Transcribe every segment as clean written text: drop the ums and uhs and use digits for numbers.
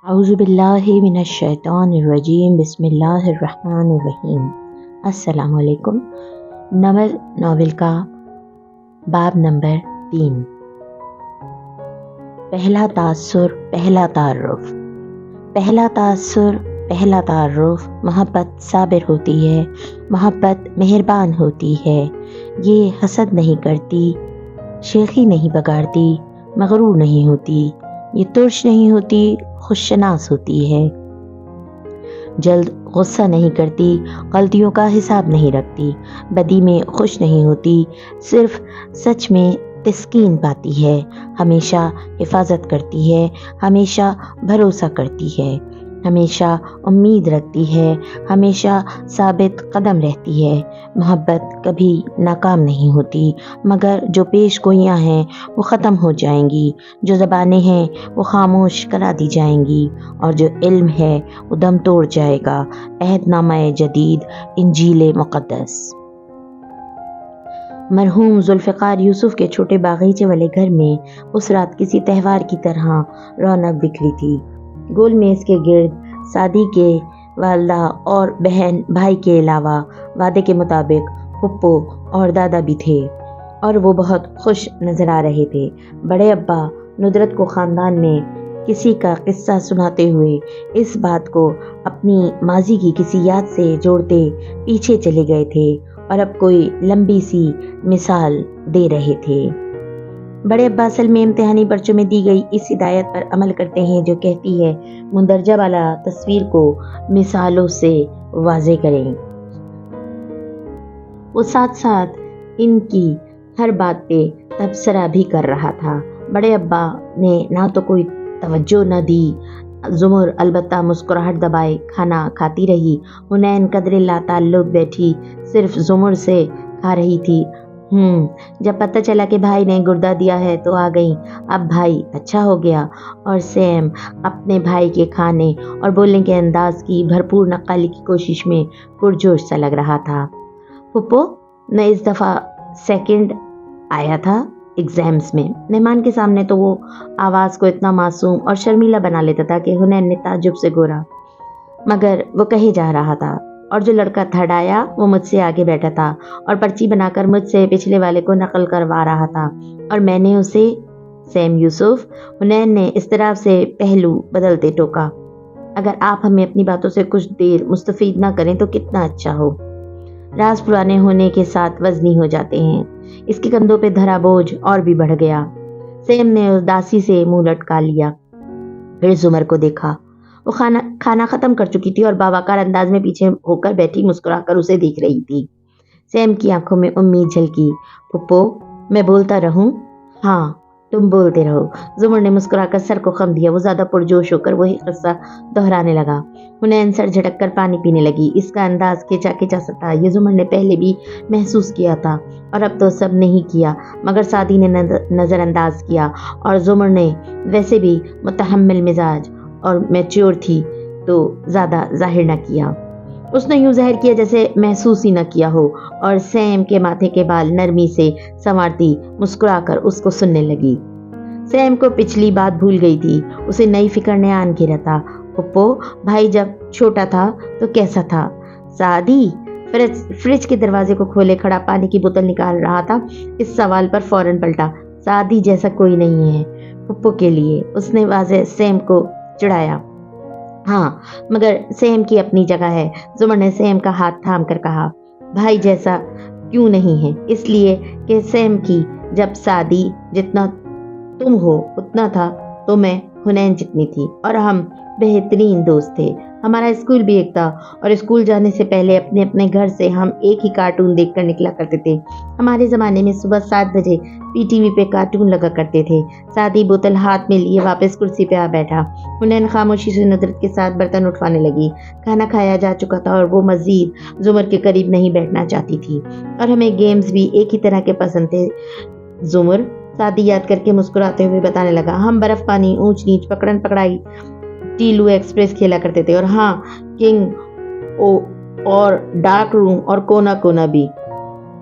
اعوذ باللہ من الشیطان الرجیم بسم اللہ الرحمن الرحیم۔ السلام علیکم۔ نمل ناول کا باب نمبر 3۔ پہلا تاثر، پہلا تعارف۔ پہلا تاثر، پہلا تعارف۔ محبت صابر ہوتی ہے، محبت مہربان ہوتی ہے، یہ حسد نہیں کرتی، شیخی نہیں بگاڑتی، مغرور نہیں ہوتی، یہ ترش نہیں ہوتی، خوش شناس ہوتی ہے، جلد غصہ نہیں کرتی، غلطیوں کا حساب نہیں رکھتی، بدی میں خوش نہیں ہوتی، صرف سچ میں تسکین پاتی ہے، ہمیشہ حفاظت کرتی ہے، ہمیشہ بھروسہ کرتی ہے، ہمیشہ امید رکھتی ہے، ہمیشہ ثابت قدم رہتی ہے۔ محبت کبھی ناکام نہیں ہوتی، مگر جو پیش گوئیاں ہیں وہ ختم ہو جائیں گی، جو زبانیں ہیں وہ خاموش کرا دی جائیں گی، اور جو علم ہے وہ دم توڑ جائے گا۔ عہد نامہ جدید، انجیل مقدس۔ مرحوم ذوالفقار یوسف کے چھوٹے باغیچے والے گھر میں اس رات کسی تہوار کی طرح رونق بکھری تھی۔ گول میز کے گرد سعدی کے والدہ اور بہن بھائی کے علاوہ وعدے کے مطابق پھپھو اور دادا بھی تھے، اور وہ بہت خوش نظر آ رہے تھے۔ بڑے ابا ندرت کو خاندان میں کسی کا قصہ سناتے ہوئے اس بات کو اپنی ماضی کی کسی یاد سے جوڑتے پیچھے چلے گئے تھے اور اب کوئی لمبی سی مثال دے رہے تھے۔ بڑے ابا اصل میں امتحانی پرچوں میں دی گئی اس ہدایت پر عمل کرتے ہیں جو کہتی ہے مندرجہ بالا تصویر کو مثالوں سے واضح کریں۔ وہ ساتھ ساتھ ان کی ہر بات پہ تبصرہ بھی کر رہا تھا۔ بڑے ابا نے نہ تو کوئی توجہ نہ دی، زمر البتہ مسکراہٹ دبائے کھانا کھاتی رہی۔ حنین قدر لا تعلق بیٹھی صرف زمر سے کھا رہی تھی۔ جب پتہ چلا کہ بھائی نے گردہ دیا ہے تو آ گئی، اب بھائی اچھا ہو گیا، اور سیم اپنے بھائی کے کھانے اور بولنے کے انداز کی بھرپور نقالی کی کوشش میں پرجوش سا لگ رہا تھا۔ پھپھو میں اس دفعہ سیکنڈ آیا تھا ایگزامز میں۔ مہمان کے سامنے تو وہ آواز کو اتنا معصوم اور شرمیلا بنا لیتا تھا کہ حنین نے تعجب سے گورا، مگر وہ کہے جا رہا تھا۔ اور جو لڑکا تھرڈ آیا وہ مجھ سے آگے بیٹھا تھا اور پرچی بنا کر مجھ سے پچھلے والے کو نقل کروا رہا تھا، اور میں نے اسے سیم یوسف، حنین نے اضطراب سے پہلو بدلتے ٹوکا، اگر آپ ہمیں اپنی باتوں سے کچھ دیر مستفید نہ کریں تو کتنا اچھا ہو۔ راز پرانے ہونے کے ساتھ وزنی ہو جاتے ہیں۔ اس کے کندھوں پہ دھرا بوجھ اور بھی بڑھ گیا۔ سیم نے اداسی سے منہ لٹکا لیا، پھر زمر کو دیکھا۔ وہ کھانا ختم کر چکی تھی اور باوقار انداز میں پیچھے ہو کر بیٹھی مسکرا کر اسے دیکھ رہی تھی۔ سیم کی آنکھوں میں امید جھلکی۔ پھپھو میں بولتا رہوں؟ ہاں تم بولتے رہو، زمر نے مسکرا کر سر کو خم دیا۔ وہ زیادہ پرجوش ہو کر وہی قصہ دہرانے لگا۔ حنین سر جھٹک کر پانی پینے لگی۔ اس کا انداز کھچا کھچا سا تھا، یہ زمر نے پہلے بھی محسوس کیا تھا، اور اب تو سب نہیں کیا مگر سعدی نے نظر انداز کیا، اور زمر نے ویسے بھی متحمل مزاج اور میچور تھی تو زیادہ ظاہر نہ کیا۔ اس نے یوں ظاہر کیا جیسے محسوس ہی نہ کیا ہو، اور سیم کے ماتھے کے بال نرمی سے سنوارتی مسکرا کر اس کو سننے لگی۔ سیم کو پچھلی بات بھول گئی تھی، اسے نئی فکر نے آن گھیرا تھا۔ پھپھو بھائی جب چھوٹا تھا تو کیسا تھا؟ سعدی فریج کے دروازے کو کھولے کھڑا پانی کی بوتل نکال رہا تھا۔ اس سوال پر فوراً پلٹا، سعدی جیسا کوئی نہیں ہے پھپھو کے لیے، اس نے واضح سیم کو چڑھایا۔ ہاں مگر سیم کی اپنی جگہ ہے، زمر نے سیم کا ہاتھ تھام کر کہا۔ بھائی جیسا کیوں نہیں ہے؟ اس لیے کہ سیم کی جب سعدی جتنا تم ہو اتنا تھا تو میں حنین جتنی تھی، اور ہم بہترین دوست تھے۔ ہمارا اسکول بھی ایک تھا، اور اسکول جانے سے پہلے اپنے اپنے گھر سے ہم ایک ہی کارٹون دیکھ کر نکلا کرتے تھے۔ ہمارے زمانے میں صبح 7 بجے پی ٹی وی پہ کارٹون لگا کرتے تھے۔ سعدی بوتل ہاتھ میں لیے واپس کرسی پہ آ بیٹھا۔ حنین خاموشی سے ندرت کے ساتھ برتن اٹھوانے لگی۔ کھانا کھایا جا چکا تھا اور وہ مزید زمر کے قریب نہیں بیٹھنا چاہتی تھی، اور ہمیں گیمز بھی ایک ہی طرح کے پسند تھے۔ زمر سعدی یاد کر کے مسکراتے ہوئے بتانے لگا، ہم برف پانی، اونچ نیچ، پکڑن پکڑائی، ٹیلو ایکسپریس کھیلا کرتے تھے، اور ہاں کنگ اور ڈارک روم اور کونا کونا بھی۔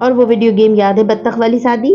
اور وہ ویڈیو گیم یاد ہے بطخ والی سعدی؟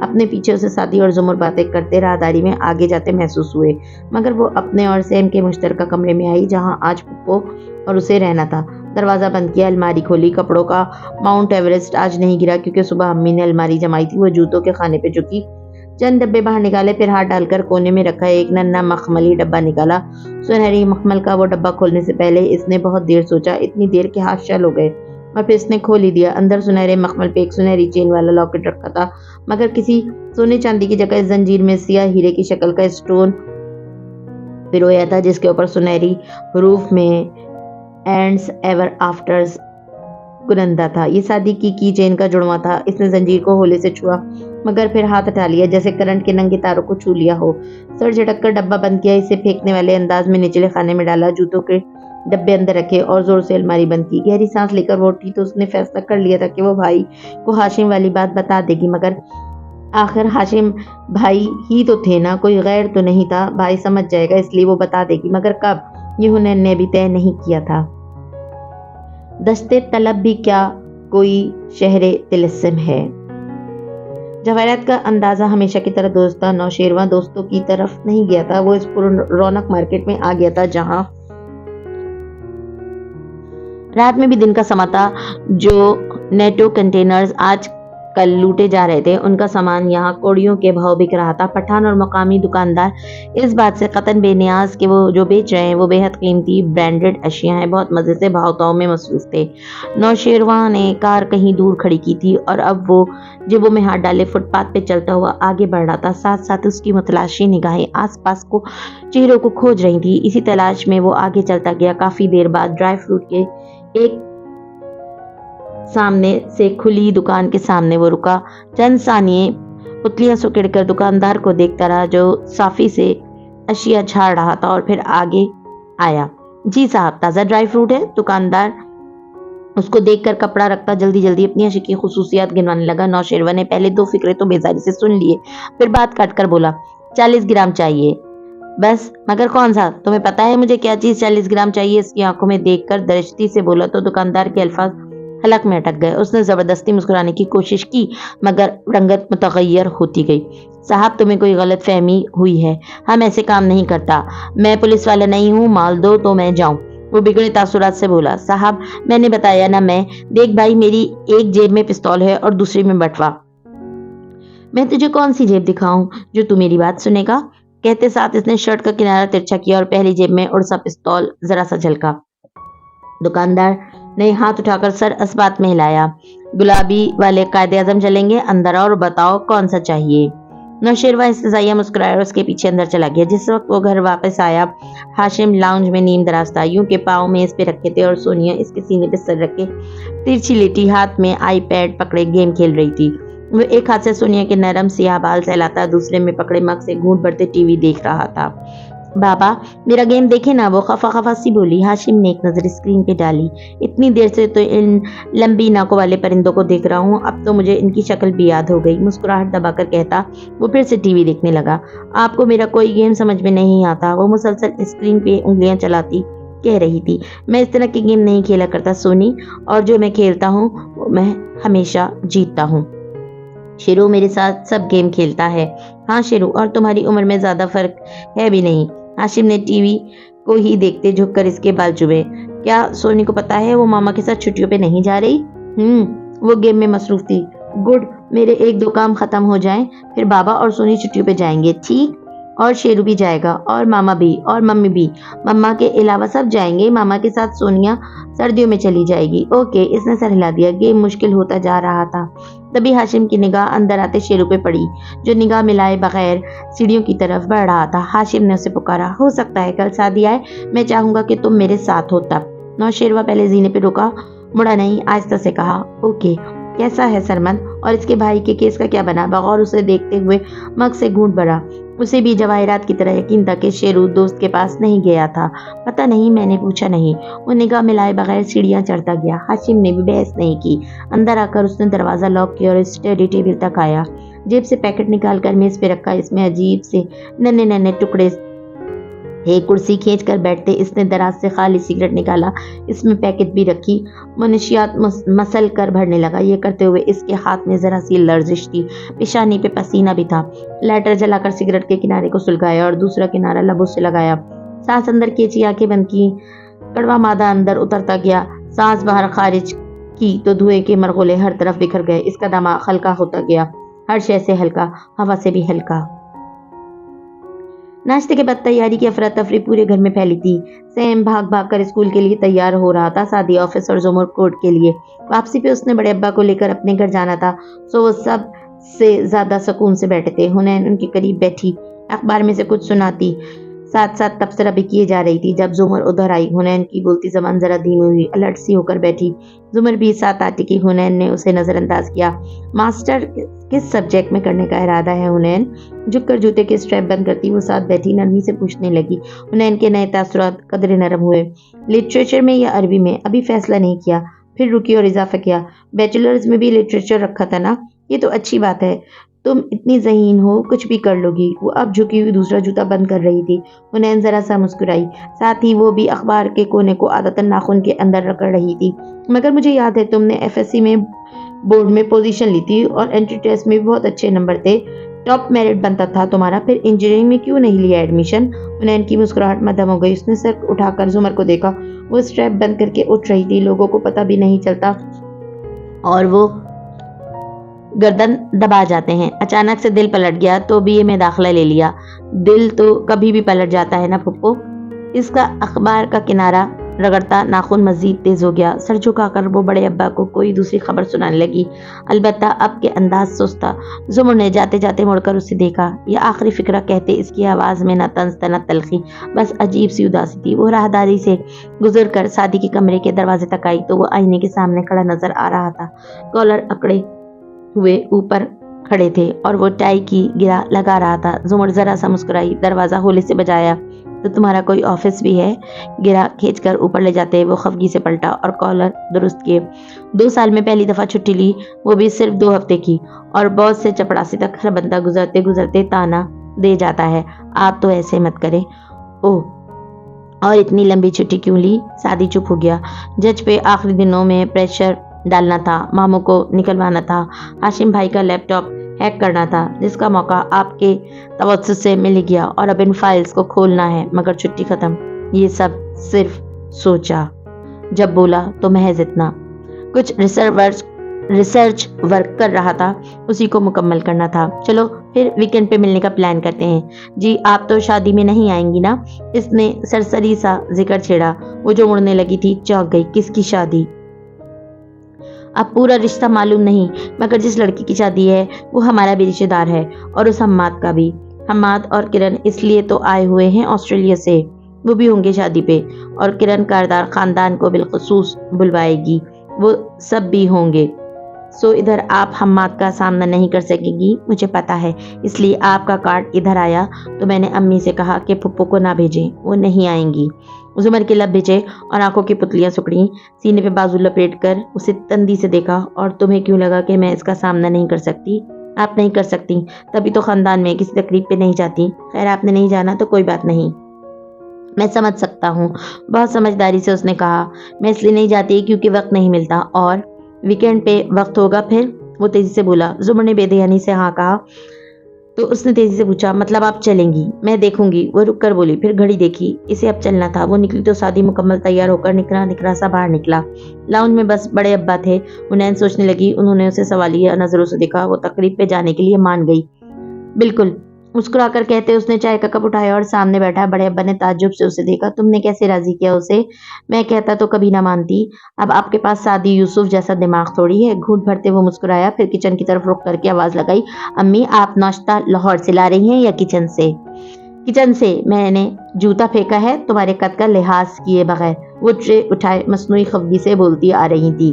اپنے پیچھے اسے سادی اور زمر باتیں کرتے راہداری میں آگے جاتے محسوس ہوئے، مگر وہ اپنے اور سیم کے مشترکہ کمرے میں آئی جہاں آج پپو اور اسے رہنا تھا۔ دروازہ بند کیا، الماری کھولی، کپڑوں کا ماؤنٹ ایوریسٹ آج نہیں گرا کیونکہ صبح امی نے الماری جمائی تھی۔ وہ جوتوں کے خانے پہ جھکی، چند ڈبے باہر نکالے، پھر ہاتھ ڈال کر کونے میں رکھا ایک ننھا مخملی ڈبہ نکالا۔ سنہری مخمل کا وہ ڈبہ کھولنے سے پہلے اس نے بہت دیر سوچا، اتنی دیر کے ہاتھ شل ہو گئے، اور پھر اس نے کھول ہی دیا۔ اندر سنہرے مخمل پہ ایک سنہری چین والا لاکٹ رکھا تھا، مگر کسی سونے چاندی کی جگہ زنجیر میں سیاہ ہیرے کی شکل کا اسٹون پرویا تھا جس کے اوپر سنہری حروف میں اینڈز ایور آفٹرز کنندہ تھا۔ یہ سادی کی چین کا جڑواں تھا۔ اس نے زنجیر کو ہولے سے چھوا مگر پھر ہاتھ ہٹا لیا جیسے کرنٹ کے ننگے تاروں کو چھو لیا ہو۔ سر جھٹک کر ڈبہ بند کیا، اسے پھینکنے والے انداز میں نچلے خانے میں ڈالا، جوتوں کے ڈبے اندر رکھے اور زور سے الماری بند کی۔ گہری سانس لے کر وہ اٹھی تو اس نے فیصلہ کر لیا تھا کہ وہ بھائی کو ہاشم والی بات بتا دے گی، مگر آخر ہاشم بھائی ہی تو تھے نا، کوئی غیر تو نہیں تھا۔ بھائی سمجھ جائے گا اس لیے وہ بتا دے گی، مگر کب، یہ حنین نے بھی طے نہیں کیا تھا۔ دستے طلب بھی کیا کوئی شہر طلسم ہے۔ جواہرات کا اندازہ ہمیشہ کی طرح دوست تھا۔ نوشیروان دوستوں کی طرف نہیں گیا تھا، وہ اس پر رونق مارکیٹ میں آ گیا تھا جہاں رات میں بھی دن کا سما تھا۔ جو نیٹو کنٹینرز آج کل لوٹے جا رہے تھے ان کا سامان یہاں کوڑیوں کے بھاؤ بک رہا تھا۔ پٹھان اور مقامی دکاندار اس بات سے قطعاً بے نیاز کہ وہ جو بیچ رہے ہیں وہ بے حد قیمتی برانڈڈ اشیاء ہیں، بہت مزے سے بھاؤ تاؤ میں مصروف تھے۔ نوشیروان نے کار کہیں دور کھڑی کی تھی اور اب وہ جیبوں میں ہاتھ ڈالے فٹ پاتھ پہ چلتا ہوا آگے بڑھ رہا تھا، ساتھ ساتھ اس کی متلاشی نگاہیں آس پاس کو چہروں کو کھوج رہی تھی۔ اسی تلاش میں وہ آگے چلتا گیا۔ کافی دیر بعد ڈرائی فروٹ کے ایک سامنے سے کھلی دکان کے سامنے وہ رکا، چند ثانیے پتلیاں سکڑ کر دکاندار کو دیکھتا رہا جو صافی سے اشیاء جھاڑ رہا تھا، اور پھر آگے آیا۔ جی صاحب، تازہ ڈرائی فروٹ ہے؟ دکاندار اس کو دیکھ کر کپڑا رکھتا جلدی جلدی اپنی اشیاء کی خصوصیات گنوانے لگا۔ نوشیروان نے پہلے دو فقرے تو بیزاری سے سن لیے، پھر بات کاٹ کر بولا، 40 گرام چاہیے بس۔ مگر کون سا؟ تمہیں پتا ہے مجھے کیا چیز 40 گرام چاہیے؟ اس کی آنکھوں میں دیکھ کر درشتی سے بولا تو دکاندار کے الفاظ حلق میں اٹک گئے۔ اس نے زبردستی مسکرانے کی کوشش کی مگر رنگت متغیر ہوتی گئی۔ صاحب، تمہیں کوئی غلط فہمی ہوئی ہے، ہم ایسے کام نہیں کرتا، میں پولیس والا نہیں ہوں، مال دو تو میں جاؤں۔ وہ بگڑے تاثرات سے بولا، صاحب میں نے بتایا نا میں، دیکھ بھائی میری ایک جیب میں پستول ہے اور دوسری میں بٹوا، میں تجھے کون سی جیب دکھاؤں جو تو میری بات سنے گا؟ کہتے ساتھ اس نے شرٹ کا کنارہ ترچھا کیا اور پہلی جیب میں اڑ سا پستول ذرا سا جھلکا۔ دکاندار نے ہاتھ اٹھا کر سر اسبات میں ہلایا، گلابی والے قائد اعظم چلیں گے، اندر اور بتاؤ کون سا چاہیے۔ نوشیروان استزائیہ مسکرایا اور اس کے پیچھے اندر چلا گیا۔ جس وقت وہ گھر واپس آیا ہاشم لاؤنج میں نیم دراز تھا، یوں کہ پاؤں میز پہ رکھے تھے اور سونیا اس کے سینے پہ سر رکھے ترچھی لیٹی ہاتھ میں آئی پیڈ پکڑے گیم کھیل رہی تھی۔ وہ ایک ہاتھ سے سونیا کے نرم سیاہ بال سہلاتا، دوسرے میں پکڑے مگ سے گھونٹ بھرتے ٹی وی دیکھ رہا تھا۔ بابا میرا گیم دیکھے نا، وہ خفا خفا سی بولی۔ ہاشم نے ایک نظر اسکرین پہ ڈالی، اتنی دیر سے تو ان لمبی ناکوں والے پرندوں کو دیکھ رہا ہوں، اب تو مجھے ان کی شکل بھی یاد ہو گئی۔ مسکراہٹ دبا کر کہتا وہ پھر سے ٹی وی دیکھنے لگا۔ آپ کو میرا کوئی گیم سمجھ میں نہیں آتا، وہ مسلسل اسکرین پہ انگلیاں چلاتی کہہ رہی تھی۔ میں اس طرح کے گیم نہیں کھیلا کرتا سونی، اور جو میں کھیلتا ہوں میں ہمیشہ جیتتا ہوں۔ شیرو میرے ساتھ سب گیم کھیلتا ہے۔ ہاں شیرو، اور تمہاری عمر میں زیادہ فرق ہے بھی نہیں۔ ہاشم نے ٹی وی کو ہی دیکھتے جھک کر اس کے بال چوبے۔ کیا سونی کو پتا ہے وہ ماما کے ساتھ چھٹیوں پہ نہیں جا رہی؟ وہ گیم میں مصروف تھی۔ گڈ، میرے ایک دو کام ختم ہو جائیں پھر بابا اور سونی چھٹیوں پہ جائیں گے، ٹھیک؟ اور شیرو بھی جائے گا، اور ماما بھی، اور ممی بھی۔ مما کے علاوہ سب جائیں گے، ماما کے ساتھ سونیا سردیوں میں چلی جائے گی۔ اوکے، اس نے سر ہلا دیا۔ گیم مشکل ہوتا جا رہا تھا۔ تبھی ہاشم کی نگاہ اندر آتے شیرو پہ پڑی جو نگاہ ملائے بغیر سیڑھیوں کی طرف بڑھ رہا تھا۔ ہاشم نے اسے پکارا، ہو سکتا ہے کل شادی آئے، میں چاہوں گا کہ تم میرے ساتھ ہو تب۔ نوشیروان پہلے زینے پہ رکا، مڑا نہیں، آہستہ سے کہا، اوکے۔ کیسا ہے سرمن؟ اور اس کے بھائی کے کیس کا کیا بنا؟ بغور اسے دیکھتے ہوئے مگ سے گھونٹ بھرا۔ اسے بھی جواہرات کی طرح یقین تھا کہ شیرو دوست کے پاس نہیں گیا تھا۔ پتہ نہیں، میں نے پوچھا نہیں۔ وہ نگاہ ملائے بغیر سیڑھیاں چڑھتا گیا۔ ہاشم نے بھی بحث نہیں کی۔ اندر آ کر اس نے دروازہ لاک کیا اور اسٹڈی ٹیبل تک آیا۔ جیب سے پیکٹ نکال کر میز پہ رکھا، اس میں عجیب سے ننھے ننھے ٹکڑے ایک کرسی کھینچ کر بیٹھتے اس نے دراز سے خالی سگریٹ نکالا، اس میں پیکٹ بھی رکھی، منشیات مسل کر بھرنے لگا۔ یہ کرتے ہوئے اس کے ہاتھ میں ذرا سی لرزش تھی، پیشانی پہ پسینہ بھی تھا۔ لائٹر جلا کر سگریٹ کے کنارے کو سلگایا اور دوسرا کنارہ لبوں سے لگایا، سانس اندر کھینچی، آنکھیں بند کی، کڑوا مادہ اندر اترتا گیا، سانس باہر خارج کی تو دھوئیں کے مرغولے ہر طرف بکھر گئے۔ اس کا دماغ ہلکا ہوتا گیا، ہر شے سے ہلکا، ہوا سے بھی ہلکا۔ ناشتے کے بعد تیاری کی افراتفری پورے گھر میں پھیلی تھی۔ سیم بھاگ بھاگ کر اسکول کے لیے تیار ہو رہا تھا، سعدی آفس اور زمر کورٹ کے لیے۔ واپسی پہ اس نے بڑے ابا کو لے کر اپنے گھر جانا تھا، سو وہ سب سے زیادہ سکون سے بیٹھے تھے۔ حنین ان کے قریب بیٹھی اخبار میں سے کچھ سناتی، ساتھ ساتھ تبصرہ بھی کیے جا رہی تھی۔ جب زمر ادھر آئی، حنین کی بولتی زبان ذرا دھیمی ہوئی، الرٹ سی ہو کر بیٹھی۔ زمر بھی ساتھ آتی کہ حنین نے اسے نظر انداز کیا۔ ماسٹر کس سبجیکٹ میں کرنے کا ارادہ ہے حنین؟ جھک کر جوتے کے اسٹریپ بند کرتی وہ ساتھ بیٹھی نرمی سے پوچھنے لگی۔ حنین کے نئے تاثرات قدرے نرم ہوئے۔ لٹریچر میں یا عربی میں؟ ابھی فیصلہ نہیں کیا۔ پھر رکی اور اضافہ کیا، بیچلرز میں بھی لٹریچر رکھا تھا نا؟ یہ تو اچھی بات ہے، تم اتنی ذہین ہو، کچھ بھی کر لو گی۔ وہ اب جھکی ہوئی دوسرا جوتا بند کر رہی تھی۔ حنین ذرا سا مسکرائی، ساتھ ہی وہ بھی اخبار کے کونے کو عادتاً ناخن کے اندر رگڑ رہی تھی۔ مگر مجھے یاد ہے تم نے ایف ایس سی میں بورڈ میں پوزیشن لی تھی اور انٹری ٹیسٹ میں بھی بہت اچھے نمبر تھے، ٹاپ میرٹ بنتا تھا تمہارا، پھر انجینئرنگ میں کیوں نہیں لیا ایڈمیشن؟ حنین کی مسکراہٹ مدھم ہو گئی، اس نے سر اٹھا کر زمر کو دیکھا۔ وہ اسٹریپ بند کر کے اٹھ رہی تھی، لوگوں کو پتہ بھی نہیں چلتا اور وہ گردن دبا جاتے ہیں۔ اچانک سے دل پلٹ گیا تو بی اے میں داخلہ لے لیا۔ دل تو کبھی بھی پلٹ جاتا ہے نا پھپھو۔ اس کا اخبار کا کنارہ رگڑتا ناخن مزید تیز ہو گیا۔ سر جھکا کر وہ بڑے ابا کو کوئی دوسری خبر سنانے لگی، البتہ اب کے انداز سست تھا۔ زمر نے جاتے جاتے مڑ کر اسے دیکھا۔ یہ آخری فقرہ کہتے اس کی آواز میں نہ طنز تھا نہ تلخی، بس عجیب سی اداسی تھی۔ وہ راہداری سے گزر کر سعدی کے کمرے کے دروازے تک آئی تو وہ آئینے کے سامنے کھڑا نظر آ رہا تھا۔ کالر اکڑے ہوئے اوپر کھڑے تھے اور وہ ٹائی کی گرہ لگا رہا تھا۔ زمر ذرا سا مسکرائی، دروازہ ہولے سے بجایا، تو تمہارا کوئی آفس بھی ہے؟ گرہ کھینچ کر اوپر لے جاتے وہ خفگی سے پلٹا اور کالر درست کیے۔ 2 سال میں پہلی دفعہ چھٹی لی، وہ بھی صرف 2 ہفتے کی، اور باس سے چپڑاسی تک ہر بندہ گزرتے گزرتے تانا دے جاتا ہے، آپ تو ایسے مت کریں۔ اوہ، اور اتنی لمبی چھٹی کیوں لی؟ سعدی چپ ہو گیا۔ جج پہ آخری دنوں میں پریشر ڈالنا تھا، ماموں کو نکلوانا تھا، ہاشم بھائی کا لیپ ٹاپ ہیک کرنا تھا، جس کا موقع آپ کے توسط سے مل گیا، اور اب ان فائلز کو کھولنا ہے، مگر چھٹی ختم۔ یہ سب صرف سوچا، جب بولا تو محض اتنا، کچھ ریسرچ ورک کر رہا تھا، اسی کو مکمل کرنا تھا۔ چلو پھر ویکینڈ پہ ملنے کا پلان کرتے ہیں۔ جی آپ تو شادی میں نہیں آئیں گی نا؟ اس نے سرسری سا ذکر چھیڑا۔ وہ جو مڑنے لگی تھی چونک گئی۔ کس کی شادی؟ اب پورا رشتہ معلوم نہیں، مگر جس لڑکی کی شادی ہے وہ ہمارا بھی رشتہ دار ہے، اور اس حماد کا بھی۔ حماد اور کرن اس لیے تو آئے ہوئے ہیں آسٹریلیا سے، وہ بھی ہوں گے شادی پہ، اور کرن کاردار خاندان کو بالخصوص بلوائے گی، وہ سب بھی ہوں گے۔ سو ادھر آپ حماد کا سامنا نہیں کر سکے گی، مجھے پتا ہے، اس لیے آپ کا کارڈ ادھر آیا تو میں نے امی سے کہا کہ پھپھو کو نہ بھیجیں، وہ نہیں آئیں گی۔ زمر کے لب بھیجے اور آنکھوں کی پتلیاں سکڑیں، سینے پہ بازو لپیٹ کر اسے تندی سے دیکھا۔ اور تمہیں کیوں لگا کہ میں اس کا سامنا نہیں کر سکتی؟ آپ نہیں کر سکتی، تبھی تو خاندان میں کسی تقریب پہ نہیں جاتی۔ خیر آپ نے نہیں جانا تو کوئی بات نہیں، میں سمجھ سکتا ہوں، بہت سمجھداری سے اس نے کہا۔ میں اس لیے نہیں جاتی کیونکہ وقت نہیں ملتا، اور ویکینڈ پہ وقت ہوگا پھر؟ وہ تیزی سے بولا۔ زمر نے بے دہانی سے ہاں کہا تو اس نے تیزی سے پوچھا، مطلب آپ چلیں گی؟ میں دیکھوں گی، وہ رک کر بولی، پھر گھڑی دیکھی، اسے اب چلنا تھا۔ وہ نکلی تو سعدی مکمل تیار ہو کر نکرا سا باہر نکلا۔ لاؤنج میں بس بڑے ابا تھے۔ حنین سوچنے لگی، انہوں نے اسے سوالیہ نظروں سے دیکھا۔ وہ تقریب پہ جانے کے لیے مان گئی۔ بالکل، مسکرا کر کہتے اس نے چائے کا کپ اٹھایا اور سامنے بیٹھا بڑے ابا نے تعجب سے اسے دیکھا۔ تم نے کیسے راضی کیا اسے؟ میں کہتا تو کبھی نہ مانتی، اب آپ کے پاس سعدی یوسف جیسا دماغ تھوڑی ہے۔ گھونٹ بھرتے وہ مسکرایا، پھر کچن کی طرف رخ کر کے آواز لگائی، امی آپ ناشتہ لاہور سے لا رہی ہیں یا کچن سے؟ کچن سے، میں نے جوتا پھینکا ہے تمہارے قد کا لحاظ کیے بغیر، وہ ٹرے اٹھائے مصنوعی خفگی سے بولتی آ رہی تھی۔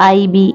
IB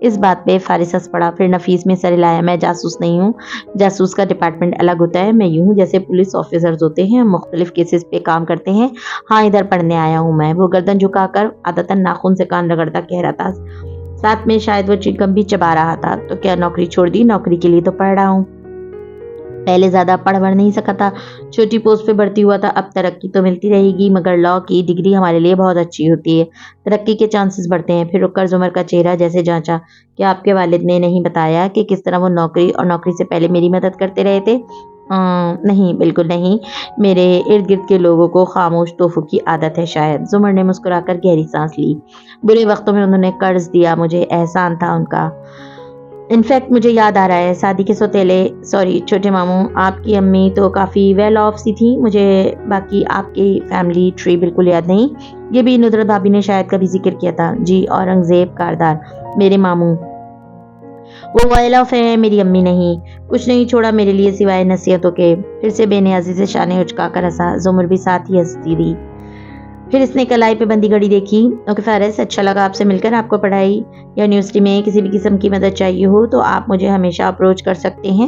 اس بات پہ فارس ہنس پڑا، پھر نفیس میں سر ہلایا۔ میں جاسوس نہیں ہوں، جاسوس کا ڈپارٹمنٹ الگ ہوتا ہے، میں یوں ہوں جیسے پولیس آفیسرز ہوتے ہیں، مختلف کیسز پہ کام کرتے ہیں۔ ہاں ادھر پڑھنے آیا ہوں میں۔ وہ گردن جھکا کر عادتاً ناخن سے کان رگڑتا کہہ رہا تھا، ساتھ میں شاید وہ چنگم بھی چبا رہا تھا۔ تو کیا نوکری چھوڑ دی؟ نوکری کے لیے تو پڑھ رہا ہوں، پہلے زیادہ پڑھ نہیں سکا تھا، چھوٹی پوسٹ پہ بھرتی ہوا تھا، اب ترقی تو ملتی رہے گی، مگر لاء کی ڈگری ہمارے لیے بہت اچھی ہوتی ہے، ترقی کے چانسز بڑھتے ہیں۔ پھر رک کر زمر کا چہرہ جیسے جانچا، کیا آپ کے والد نے نہیں بتایا کہ کس طرح وہ نوکری اور نوکری سے پہلے میری مدد کرتے رہے تھے؟ نہیں، بالکل نہیں، میرے ارد گرد کے لوگوں کو خاموش تحفوں کی عادت ہے شاید۔ زمر نے مسکرا کر گہری سانس لی، برے وقتوں میں انہوں نے قرض دیا، مجھے احسان تھا ان کا۔ انفیکٹ مجھے یاد آ رہا ہے، شادی کے چھوٹے ماموں، آپ کی امی تو کافی ویل آف سی تھی، مجھے باقی آپ کی فیملی ٹری بالکل یاد نہیں۔ یہ بھی ندرت بھابی نے شاید کبھی ذکر کیا تھا۔ جی، اورنگزیب کاردار، میرے ماموں، وہ ویل آف ہیں، میری امی نہیں۔ کچھ نہیں چھوڑا میرے لیے سوائے نصیحتوں کے۔ پھر سے بے نیازی سے شانے اچکا کر ہنسا، زمر بھی ساتھ ہی ہنستی رہی۔ پھر اس نے کلائی پہ بندی گھڑی دیکھی۔ اوکے فارس، اچھا لگا آپ سے مل کر۔ آپ کو پڑھائی یا یونیورسٹی میں کسی بھی قسم کی مدد چاہیے ہو تو آپ مجھے ہمیشہ اپروچ کر سکتے ہیں،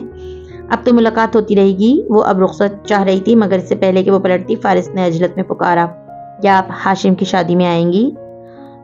اب تو ملاقات ہوتی رہے گی۔ وہ اب رخصت چاہ رہی تھی مگر اس سے پہلے کہ وہ پلٹتی، فارس نے عجلت میں پکارا، کیا آپ ہاشم کی شادی میں آئیں گی؟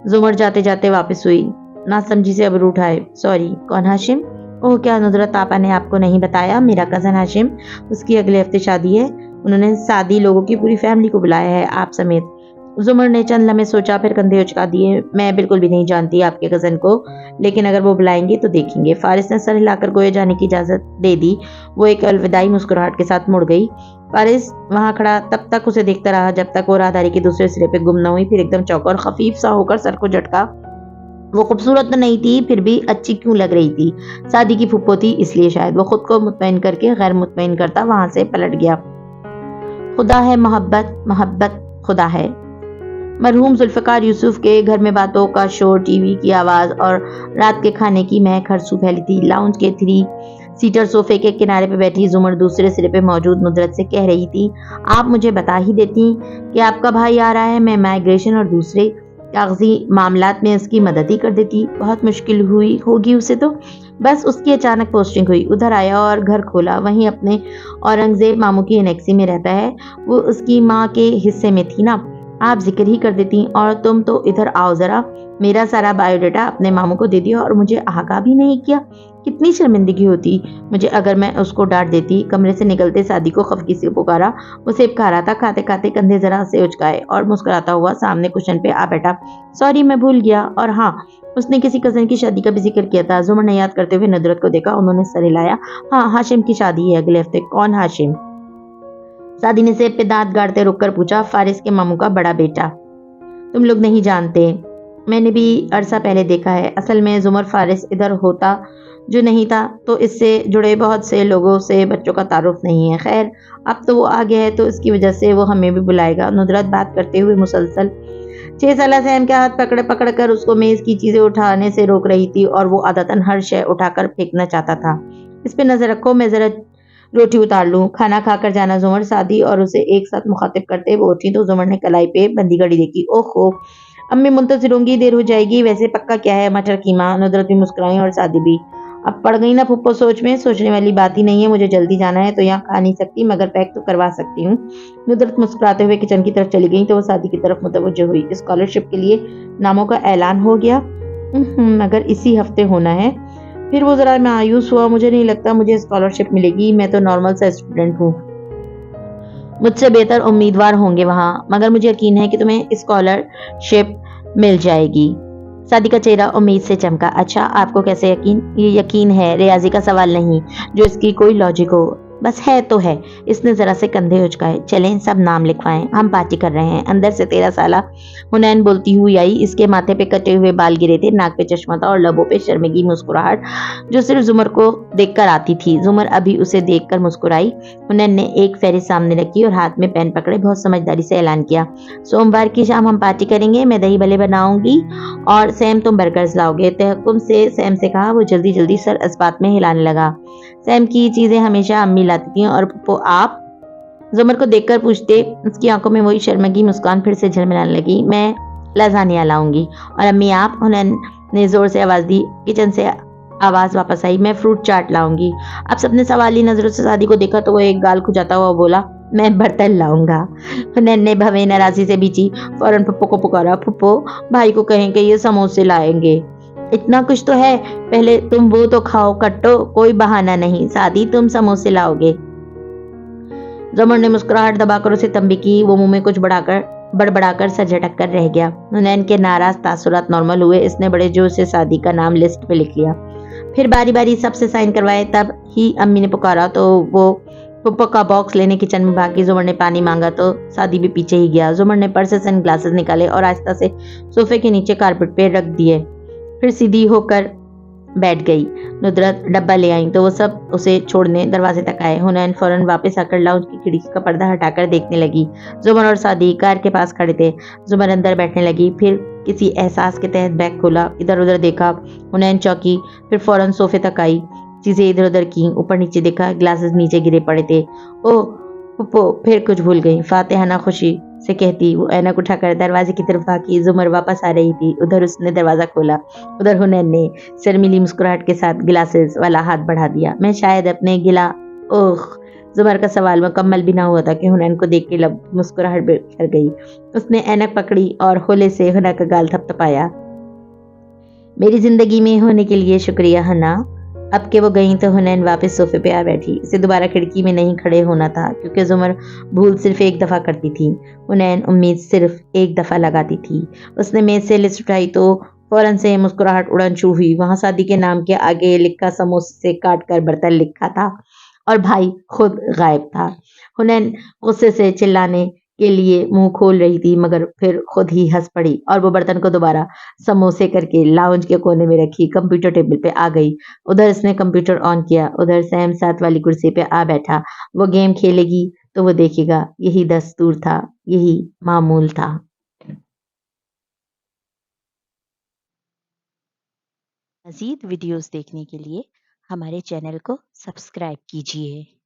زمر جاتے جاتے واپس ہوئی، نہ سمجھی سے ابرو اٹھائے، سوری، کون ہاشم؟ اوہ، کیا ندرت آپا نے آپ کو نہیں بتایا؟ میرا کزن ہاشم، اس کی اگلے ہفتے شادی ہے، انہوں نے سادی لوگوں کی پوری فیملی کو بلایا ہے، آپ سمیت۔ زمر نے چند لمحے سوچا، پھر کندھے اچکا دیے، میں بالکل بھی نہیں جانتی آپ کے کزن کو، لیکن اگر وہ بلائیں گے تو دیکھیں گے۔ فارس نے سر ہلا کر گویا جانے کی اجازت دے دی۔ وہ ایک الوداعی مسکراہٹ کے ساتھ مڑ گئی۔ فارس وہاں کھڑا تب تک اسے دیکھتا رہا جب تک وہ راہداری کے دوسرے سرے پہ گم نہ ہوئی، پھر ایک دم چونکا اور خفیف سا ہو کر سر کو جھٹکا۔ وہ خوبصورت تو نہیں تھی، پھر بھی اچھی کیوں لگ رہی تھی؟ شادی کی پھپھو تھی اس لیے شاید۔ وہ خود کو مطمئن کر کے غیر مطمئن کرتا وہاں سے پلٹ گیا۔ خدا ہے محبت، محبت خدا ہے۔ مرحوم ذوالفقار یوسف کے گھر میں باتوں کا شور، ٹی وی کی آواز اور رات کے کھانے کی مہک ہر سو پھیلی تھی۔ لاؤنج کے 3 سیٹر صوفے کے کنارے پہ بیٹھی زمر دوسرے سرے پہ موجود ندرت سے کہہ رہی تھی، آپ مجھے بتا ہی دیتی کہ آپ کا بھائی آ رہا ہے، میں مائیگریشن اور دوسرے کاغذی معاملات میں اس کی مدد ہی کر دیتی۔ بہت مشکل ہوئی ہوگی اسے تو، بس اس کی اچانک پوسٹنگ ہوئی، ادھر آیا اور گھر کھولا، وہیں اپنے اورنگزیب ماموں کی انیکسی میں رہتا ہے، وہ اس کی ماں کے حصے میں تھی نا، آپ ذکر ہی کر دیتی، اور تم تو ادھر آؤ ذرا، میرا سارا بایو ڈیٹا اپنے ماموں کو دے دیا اور مجھے آگاہ بھی نہیں کیا، کتنی شرمندگی ہوتی مجھے اگر میں اس کو ڈانٹ دیتی۔ کمرے سے نکلتے سادی کو خفگی سے پکارا، وہ سیب کھا رہا تھا، کھاتے کھاتے کندھے ذرا سے اچکائے اور مسکراتا ہوا سامنے کشن پہ آ بیٹھا، سوری میں بھول گیا، اور ہاں اس نے کسی کزن کی شادی کا بھی ذکر کیا تھا۔ زمر نے یاد کرتے ہوئے ندرت کو دیکھا، انہوں نے سر ہلایا، ہاں ہاشم کی شادی ہے اگلے ہفتے۔ کون ہاشم؟ سادی نے سیب پہ دانت گاڑتے رک کر پوچھا، فارس کے ماموں کا بڑا بیٹا۔ تم لوگ نہیں جانتے، میں نے بھی عرصہ پہلے دیکھا ہے، اصل میں زمر فارس ادھر ہوتا جو نہیں تھا تو اس سے جڑے بہت سے لوگوں سے بچوں کا تعارف نہیں ہے، خیر اب تو وہ آ گیا ہے تو اس کی وجہ سے وہ ہمیں بھی بلائے گا۔ ندرت بات کرتے ہوئے مسلسل 6 سالہ سیم کے ہاتھ پکڑ پکڑ کر اس کو میز کی چیزیں اٹھانے سے روک رہی تھی اور وہ عادتاً ہر شے اٹھا کر پھینکنا چاہتا تھا۔ اس پہ نظر رکھو، میں ذرا روٹی اتار لوں، کھانا کھا کر جانا زمر۔ سادی اور اسے ایک ساتھ مخاطب کرتے وہ اٹھی تو زمر نے کلائی پہ بندی گھڑی دیکھی، اوہو امی منتظر ہوں گی، دیر ہو جائے گی، ویسے پکا کیا ہے؟ مٹر قیمہ۔ ندرت بھی مسکرائی اور سادی بھی۔ اب پڑ گئی نا پھپھو سوچ میں؟ سوچنے والی بات ہی نہیں ہے، مجھے جلدی جانا ہے تو یہاں کھا نہیں سکتی مگر پیک تو کروا سکتی ہوں۔ ندرت مسکراتے ہوئے کچن کی طرف چلی گئی تو وہ سادی کی طرف متوجہ ہوئی، اسکالرشپ کے لیے ناموں کا اعلان ہو گیا؟ مگر اسی ہفتے ہونا ہے۔ پھر وہ ذرا مایوس ہوا، مجھے نہیں لگتا مجھے اسکالرشپ ملے گی، میں تو نارمل سا اسٹوڈنٹ ہوں، مجھ سے بہتر امیدوار ہوں گے وہاں، مگر مجھے یقین ہے کہ تمہیں اسکالرشپ مل جائے گی۔ سادی کا چہرہ امید سے چمکا، اچھا آپ کو کیسے یقین؟ یہ یقین ہے، ریاضی کا سوال نہیں جو اس کی کوئی لاجک ہو، بس ہے تو ہے۔ اس نے ذرا سے کندھے اچکائے، چلیں سب نام لکھوائیں، ہم پارٹی کر رہے ہیں۔ اندر سے 13 سالہ حنین بولتی ہوئی آئی، اس کے ماتھے پہ کٹے ہوئے بال گرے تھے، ناک پہ چشمہ تھا اور لبوں پہ شرمگی مسکراہٹ جو صرف زمر کو دیکھ کر آتی تھی۔ زمر ابھی اسے دیکھ کر مسکرائی۔ حنین نے ایک فہرست سامنے رکھی اور ہاتھ میں پین پکڑے بہت سمجھداری سے اعلان کیا، سوموار کی شام ہم پارٹی کریں گے، میں دہی بھلے بناؤں گی اور سیم تم برگرز لاؤ گے۔ تحکم سے سیم سے کہا، وہ جلدی جلدی سر اس بات میں ہلانے لگا، سیم کی چیزیں ہمیشہ امی لاتی تھیں، اور پھپھو آپ؟ زمر کو دیکھ کر پوچھتے اس کی آنکھوں میں وہی شرمگی مسکان پھر سے جھلملانے لگی، میں لازانیہ لاؤں گی، اور امی آپ؟ حنین نے زور سے آواز دی۔ کچن سے آواز واپس آئی، میں فروٹ چاٹ لاؤں گی۔ اب سب نے سوالی نظروں سے سعدی کو دیکھا تو وہ ایک گال کھجاتا ہوا بولا، میں برتن لاؤں گا۔ حنین نے بھویں ناراضی سے بیچی، فوراً پھپھو کو پکارا، پھپھو بھائی کو کہیں کہ یہ سموسے لائیں گے۔ اتنا کچھ تو ہے، پہلے تم وہ تو کھاؤ کٹو، کوئی بہانہ نہیں، سعدی تم سموسے لاؤ گے۔ زمر نے مسکراہٹ دبا کر اسے تنبیہ کی، وہ منہ میں کچھ بڑبڑا کر سر جھٹک کر رہ گیا۔ حنین کے ناراض تاثرات نارمل ہوئے، اس نے بڑے جوش سے سعدی کا نام لسٹ پہ لکھ لیا، پھر باری باری سب سے سائن کروائے۔ تب ہی امی نے پکارا تو وہ پھپھو کا باکس لینے کچن میں بھاگی۔ زمر نے پانی مانگا تو سعدی بھی پیچھے ہی گیا۔ زمر نے پرس سے سن گلاسز نکالے اور آہستہ سے صوفے کے نیچے کارپٹ پہ رکھ دیے، پھر سیدھی ہو کر بیٹھ گئی۔ ندرت ڈبہ لے آئیں تو وہ سب اسے چھوڑنے دروازے تک آئے۔ حنین فوراً واپس آ کر لاؤنج کی کھڑکی کا پردہ ہٹا کر دیکھنے لگی۔ زمر اور سعدی کار کے پاس کھڑے تھے۔ زمر اندر بیٹھنے لگی، پھر کسی احساس کے تحت بیگ کھولا، ادھر ادھر دیکھا۔ حنین چوکی، پھر فوراً صوفے تک آئی، چیزیں ادھر ادھر کیں، اوپر نیچے دیکھا، گلاسز نیچے گرے پڑے تھے۔ اوہ پھپھو پھر کچھ بھول گئی، فاتحانہ خوشی سے کہتی وہ اینک اٹھا کر دروازے کی طرف بھاگی۔ زمر واپس آ رہی تھی، ادھر اس نے دروازہ کھولا، ادھر حنین نے شرمیلی مسکراہٹ کے ساتھ گلاسز والا ہاتھ بڑھا دیا۔ میں شاید اپنے اوہ زمر کا سوال مکمل بھی نہ ہوا تھا کہ حنین کو دیکھ کے لب مسکراہٹ بکھر گئی۔ اس نے اینک پکڑی اور ہولے سے حنا کا گال تھپ تھپایا۔ میری زندگی میں ہونے کے لیے شکریہ حنا۔ اب کہ وہ گئیں تو حنین واپس صوفے پہ آ بیٹھی۔ اسے دوبارہ کھڑکی میں نہیں کھڑے ہونا تھا کیونکہ زمر بھول صرف ایک دفعہ کرتی تھی، حنین امید صرف ایک دفعہ لگاتی تھی۔ اس نے میز سے لسٹ اٹھائی تو فوراً سے مسکراہٹ اڑن شروع ہوئی۔ وہاں سعدی کے نام کے آگے لکھا سموسے کاٹ کر برتن لکھا تھا اور بھائی خود غائب تھا۔ حنین غصے سے چلانے کے لیے منہ کھول رہی تھی مگر پھر خود ہی ہنس پڑی اور وہ برتن کو دوبارہ سموسے کر کے لاؤنج کے کونے میں رکھی کمپیوٹر ٹیبل پہ آ گئی۔ ادھر اس نے کمپیوٹر آن کیا، ادھر سیم ساتھ والی کرسی پہ آ بیٹھا۔ وہ گیم کھیلے گی تو وہ دیکھے گا، یہی دستور تھا، یہی معمول تھا۔ مزید ویڈیوز دیکھنے کے لیے ہمارے چینل کو سبسکرائب کیجیے۔